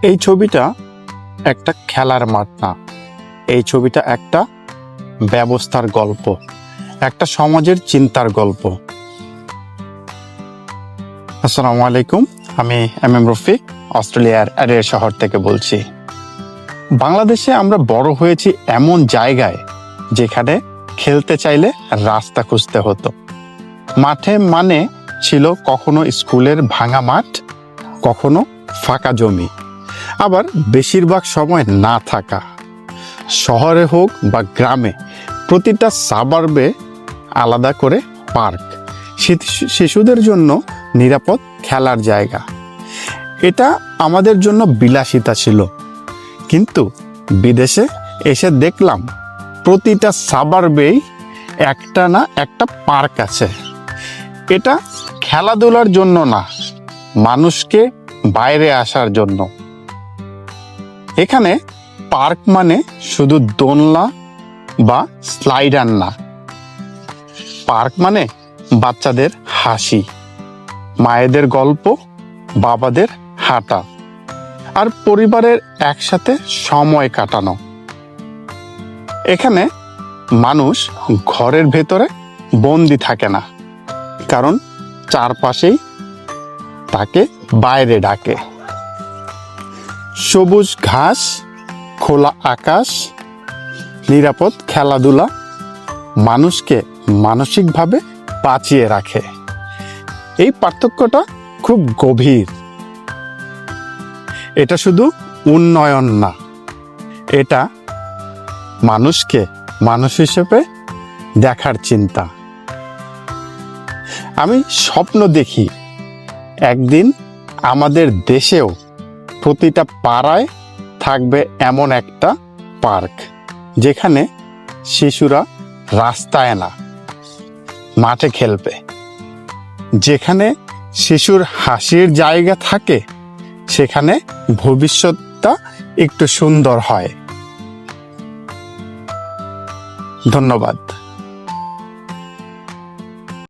এই ছবিটা একটা খেলার মাঠ না, এই ছবিটা একটা ব্যবস্থার গল্প, একটা সমাজের চিন্তার গল্প। আসসালামু আলাইকুম, আমি এম রফিক, অস্ট্রেলিয়ার অ্যাডিলেড শহর থেকে বলছি। বাংলাদেশে আমরা বড় হয়েছি এমন জায়গায় যেখানে খেলতে চাইলে রাস্তা খুঁজতে হতো। মাঠে মানে ছিল কখনো স্কুলের ভাঙা মাঠ, কখনো ফাঁকা জমি, আবার বেশিরভাগ সময় না থাকা। শহরে হোক বা গ্রামে, প্রতিটা সাবার্বে আলাদা করে পার্ক, শিশুদের জন্য নিরাপদ খেলার জায়গা। এটা আমাদের জন্য বিলাসিতা ছিল, কিন্তু বিদেশে এসে দেখলাম প্রতিটা সাবার্বেই একটা না একটা পার্ক আছে। এটা খেলাধুলার জন্য না, মানুষকে বাইরে আসার জন্য। এখানে পার্ক মানে শুধু দোলনা বা স্লাইডার না, পার্ক মানে বাচ্চাদের হাসি, মায়েদের গল্প, বাবাদের হাঁটা, আর পরিবারের একসাথে সময় কাটানো। এখানে মানুষ ঘরের ভেতরে বন্দি থাকে না, কারণ চারপাশেই তাকে বাইরে ডাকে। সবুজ ঘাস, খোলা আকাশ, নিরাপদ খেলাধুলা মানুষকে মানসিকভাবে বাঁচিয়ে রাখে। এই পার্থক্যটা খুব গভীর। এটা শুধু উন্নয়ন না, এটা মানুষকে মানুষ হিসেবে দেখার চিন্তা। আমি স্বপ্ন দেখি একদিন আমাদের দেশেও প্রতিটা পাড়ায় থাকবে এমন একটা পার্ক, যেখানে শিশুরা রাস্তায় না, মাঠে খেলবে, যেখানে শিশুর হাসির জায়গা থাকে, সেখানে ভবিষ্যৎটা একটু সুন্দর হয়। ধন্যবাদ।